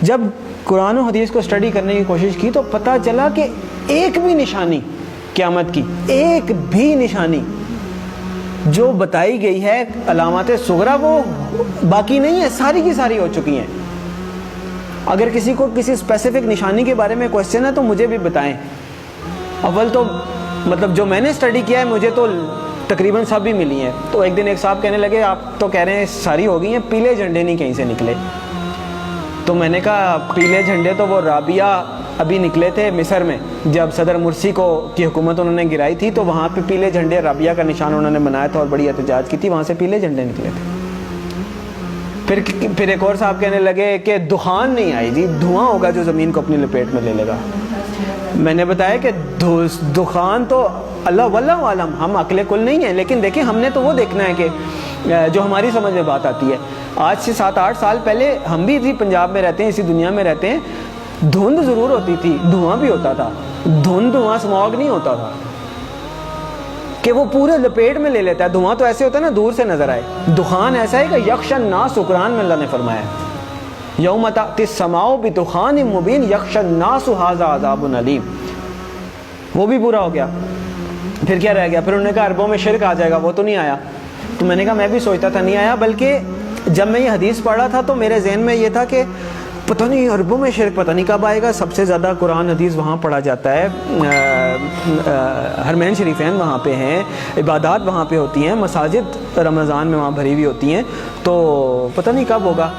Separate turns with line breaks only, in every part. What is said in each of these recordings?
جب قرآن و حدیث کو اسٹڈی کرنے کی کوشش کی تو پتہ چلا کہ ایک بھی نشانی قیامت کی، ایک بھی نشانی جو بتائی گئی ہے علامات صغریٰ وہ باقی نہیں ہے، ساری کی ساری ہو چکی ہیں۔ اگر کسی کو کسی اسپیسیفک نشانی کے بارے میں کوشچن ہے تو مجھے بھی بتائیں۔ اول تو مطلب جو میں نے اسٹڈی کیا ہے مجھے تو تقریباً سب بھی ملی ہیں۔ تو ایک دن ایک صاحب کہنے لگے آپ تو کہہ رہے ہیں ساری ہو گئی ہیں، پیلے جھنڈے نہیں کہیں سے نکلے۔ تو میں نے کہا پیلے جھنڈے تو وہ رابعہ ابھی نکلے تھے مصر میں، جب صدر مرسی کی حکومت انہوں نے گرائی تھی تو وہاں پہ پیلے جھنڈے رابعہ کا نشان انہوں نے بنایا تھا اور بڑی احتجاج کی تھی، وہاں سے پیلے جھنڈے نکلے تھے۔ پھر ایک اور صاحب کہنے لگے کہ دخان نہیں آئی جی، دھواں ہوگا جو زمین کو اپنی لپیٹ میں لے لے گا۔ میں نے بتایا کہ دخان تو اللہ واللہ عالم، ہم عقل کل نہیں ہیں، لیکن دیکھیں ہم نے تو وہ دیکھنا ہے کہ جو ہماری سمجھ میں بات آتی ہے۔ آج سے 7-8 سال پہلے ہم بھی اسی پنجاب میں رہتے ہیں، اسی دنیا میں رہتے ہیں، دھند ضرور ہوتی تھی، دھواں بھی ہوتا تھا، دھواں اسموگ نہیں ہوتا تھا کہ وہ پورے لپیٹ میں لے لیتا ہے۔ دھواں تو ایسے ہوتا ہے نا دور سے نظر آئے، دخان ایسا ہے کہ یخشى الناس، قرآن میں اللہ نے فرمایا یوم تأتی السماء بدخان مبین یخشى الناس ھذا عذاب علیم، وہ بھی پورا ہو گیا۔ پھر کیا رہ گیا؟ پھر انہوں نے کہا عربوں میں شرک آ جائے گا، وہ تو نہیں آیا۔ تو میں نے کہا میں بھی سوچتا تھا نہیں آیا، بلکہ جب میں یہ حدیث پڑھ رہا تھا تو میرے ذہن میں یہ تھا کہ پتہ نہیں عربوں میں شرک پتہ نہیں کب آئے گا۔ سب سے زیادہ قرآن حدیث وہاں پڑھا جاتا ہے، حرمین شریفین وہاں پہ ہیں، عبادات وہاں پہ ہوتی ہیں، مساجد رمضان میں وہاں بھری ہوئی ہوتی ہیں، تو پتہ نہیں کب ہوگا۔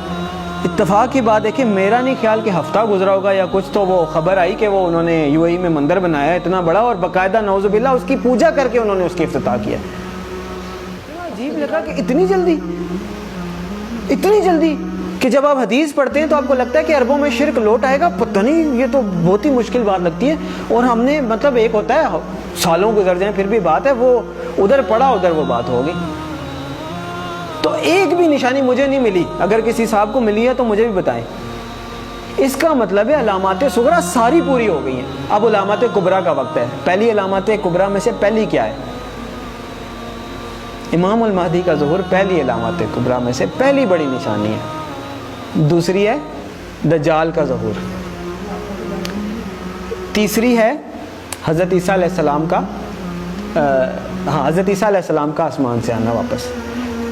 اتفاق کی بات ہے کہ میرا نہیں خیال کہ ہفتہ گزرا ہوگا یا کچھ، تو وہ خبر آئی کہ وہ انہوں نے UAE میں مندر بنایا ہے اتنا بڑا اور باقاعدہ نعوذ باللہ اس کی پوجا کر کے انہوں نے اس کی افتتاح کیا۔ عجیب لگا کہ اتنی جلدی کہ جب آپ حدیث پڑھتے ہیں تو آپ کو لگتا ہے کہ عربوں میں شرک لوٹ آئے گا، پتہ نہیں، یہ تو بہت ہی مشکل بات لگتی ہے۔ اور ہم نے مطلب ایک ہوتا ہے سالوں گزر جائیں پھر بھی بات ہے، وہ ادھر پڑھا ادھر وہ بات ہوگی۔ تو ایک بھی نشانی مجھے نہیں ملی، اگر کسی صاحب کو ملی ہے تو مجھے بھی بتائیں۔ اس کا مطلب ہے علامات صغریٰ ساری پوری ہو گئی ہیں، اب علامات کبریٰ کا وقت ہے۔ پہلی علامات کبریٰ میں سے پہلی کیا ہے؟ امام المہدی کا ظہور پہلی علامات کبریٰ میں سے پہلی بڑی نشانی ہے۔ دوسری ہے دجال کا ظہور، تیسری ہے حضرت عیسیٰ علیہ السلام کا حضرت عیسیٰ علیہ السلام کا آسمان سے آنا واپس،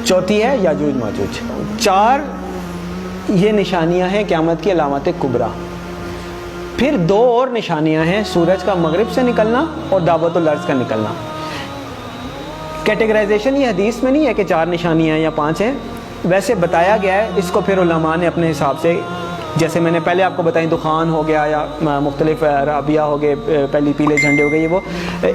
چوتھی ہے یاجوج ماجوج۔ 4 یہ نشانیاں ہیں قیامت کی علامات کبریٰ۔ پھر 2 اور نشانیاں ہیں، سورج کا مغرب سے نکلنا اور دعوت الارض کا نکلنا۔ کیٹیگرائزیشن یہ حدیث میں نہیں ہے کہ 4 نشانیاں یا 5 ہیں، ویسے بتایا گیا ہے۔ اس کو پھر علماء نے اپنے حساب سے، جیسے میں نے پہلے آپ کو بتائی دخان ہو گیا یا مختلف رابعہ ہو گئے، پہلی پیلے جھنڈے ہو گئے، یہ وہ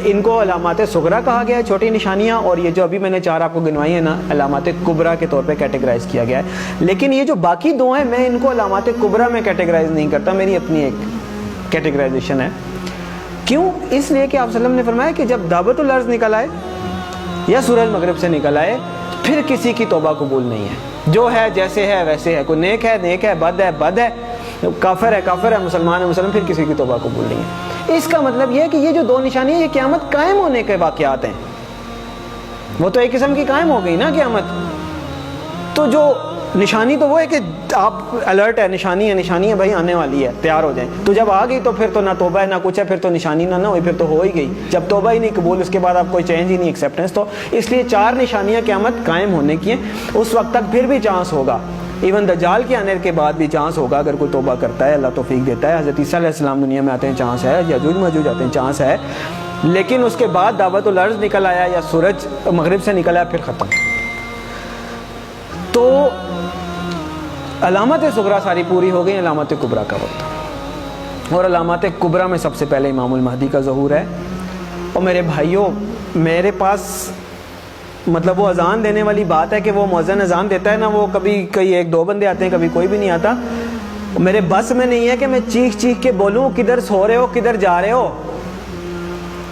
ان کو علامات صغریٰ کہا گیا ہے، چھوٹی نشانیاں، اور یہ جو ابھی میں نے 4 آپ کو گنوائی ہیں نا علامات کبریٰ کے طور پہ کیٹیگرائز کیا گیا ہے۔ لیکن یہ جو باقی 2 ہیں میں ان کو علامات کبریٰ میں کیٹیگرائز نہیں کرتا، میری اپنی ایک کیٹیگرائزیشن ہے۔ کیوں؟ اس لیے کہ آپ صلی اللہ علیہ وسلم نے فرمایا کہ جب دعوت الارض نکل آئے یا سورج مغرب سے نکل آئے پھر کسی کی توبہ قبول نہیں ہے، جو ہے جیسے ہے ویسے ہے، کوئی نیک ہے بد ہے، کافر ہے مسلمان ہے مسلمان، پھر کسی کی توبہ قبول نہیں ہے۔ اس کا مطلب یہ ہے کہ یہ جو 2 نشانیاں یہ قیامت قائم ہونے کے واقعات ہیں، وہ تو ایک قسم کی قائم ہو گئی نا قیامت۔ تو جو نشانی تو وہ ہے کہ آپ الرٹ ہے، نشانی ہے بھائی آنے والی ہے، تیار ہو جائیں۔ تو جب آ گئی تو پھر تو نہ توبہ ہے نہ کچھ ہے، پھر تو نشانی نہ ہوئی، پھر تو ہو ہی گئی۔ جب توبہ ہی نہیں قبول، اس کے بعد آپ کوئی چینج ہی نہیں، ایکسیپٹنس۔ تو اس لیے 4 نشانیاں قیامت قائم ہونے کی ہیں، اس وقت تک پھر بھی چانس ہوگا، ایون دجال کے آنے کے بعد بھی چانس ہوگا اگر کوئی توبہ کرتا ہے، اللہ توفیق دیتا ہے۔ حضرت عیسیٰ علیہ السلام دنیا میں آتے ہیں، چانس ہے، یاجوج ماجوج آتے ہیں، چانس ہے۔ لیکن اس کے بعد دعوت الارض نکل آیا یا سورج مغرب سے نکل آیا، پھر ختم۔ تو علامات صغریٰ ساری پوری ہو گئی، علامات کبریٰ کا وقت۔ اور علامات کبریٰ میں سب سے پہلے امام المہدی کا ظہور ہے۔ اور میرے بھائیوں، میرے پاس مطلب وہ اذان دینے والی بات ہے کہ وہ مؤذن اذان دیتا ہے نا، وہ کبھی کوئی 1-2 بندے آتے ہیں، کبھی کوئی بھی نہیں آتا۔ میرے بس میں نہیں ہے کہ میں چیخ کے بولوں کدھر سو رہے ہو، کدھر جا رہے ہو،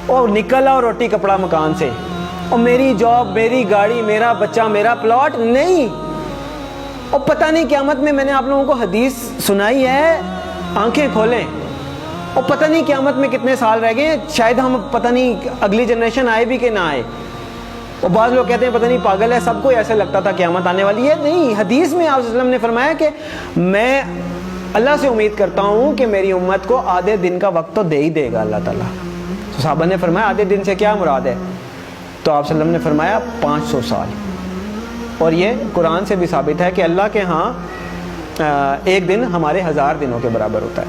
اور نکل آؤ روٹی کپڑا مکان سے، اور میری جاب، میری گاڑی، میرا بچہ، میرا پلاٹ، نہیں۔ اور پتہ نہیں قیامت میں نے آپ لوگوں کو حدیث سنائی ہے، آنکھیں کھولیں، اور پتہ نہیں قیامت میں کتنے سال رہ گئے، شاید ہم پتہ نہیں اگلی جنریشن آئے بھی کہ نہ آئے۔ اور بعض لوگ کہتے ہیں پتہ نہیں پاگل ہے، سب کو ایسے لگتا تھا قیامت آنے والی ہے۔ نہیں، حدیث میں آپ صلی اللہ علیہ وسلم نے فرمایا کہ میں اللہ سے امید کرتا ہوں کہ میری امت کو آدھے دن کا وقت تو دے ہی دے گا اللہ تعالیٰ. صحابہ نے فرمایا آدھے دن سے کیا مراد ہے؟ تو آپ صلی اللہ علیہ وسلم نے فرمایا 500 سال. اور یہ قرآن سے بھی ثابت ہے کہ اللہ کے ہاں ایک دن ہمارے 1000 دنوں کے برابر ہوتا ہے.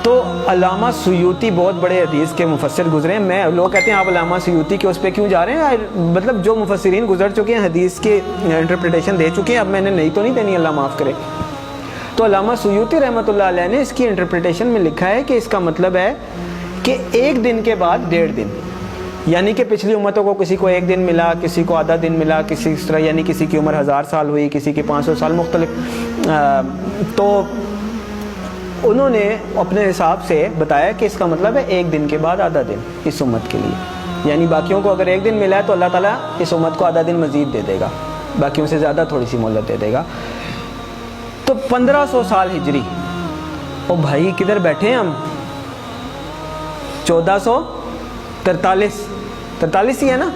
تو علامہ سیوطی بہت بڑے حدیث کے مفسر گزرے ہیں. لوگ کہتے ہیں آپ علامہ سیوطی کے اس پہ کیوں جا رہے ہیں؟ مطلب جو مفسرین گزر چکے ہیں حدیث کے انٹرپریٹیشن دے چکے ہیں, اب میں نے نہیں تو نہیں دینی, اللہ معاف کرے. تو علامہ سیوطی رحمۃ اللہ علیہ نے اس کی انٹرپریٹیشن میں لکھا ہے کہ اس کا مطلب ہے کہ ایک دن کے بعد 1.5 دن, یعنی کہ پچھلی امتوں کو کسی کو 1 دن ملا, کسی کو آدھا دن ملا, کسی اس طرح, یعنی کسی کی عمر 1000 سال ہوئی, کسی کی 500 سال, مختلف. تو انہوں نے اپنے حساب سے بتایا کہ اس کا مطلب ہے 1 دن کے بعد آدھا دن اس امت کے لیے. یعنی باقیوں کو اگر 1 دن ملا ہے تو اللہ تعالیٰ اس امت کو آدھا دن مزید دے دے گا, باقیوں سے زیادہ تھوڑی سی مہلت دے دے گا. تو 1500 سال ہجری. او بھائی کدھر بیٹھے ہیں ہم؟ 1443 ہی ہے نا.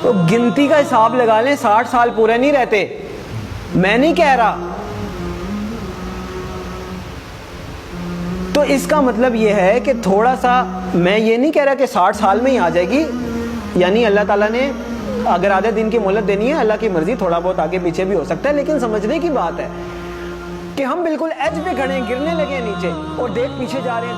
تو گنتی کا حساب لگا لیں, 60 سال پورے نہیں رہتے. میں نہیں کہہ رہا. تو اس کا مطلب یہ ہے کہ تھوڑا سا, میں یہ نہیں کہہ رہا کہ 60 سال میں ہی آ جائے گی, یعنی اللہ تعالیٰ نے اگر آدھے دن کی مہلت دینی ہے, اللہ کی مرضی, تھوڑا بہت آگے پیچھے بھی ہو سکتا ہے. لیکن سمجھنے کی بات ہے کہ ہم بالکل ایج پہ کھڑے ہیں, گرنے لگے ہیں نیچے, اور دیکھ پیچھے جا رہے ہیں,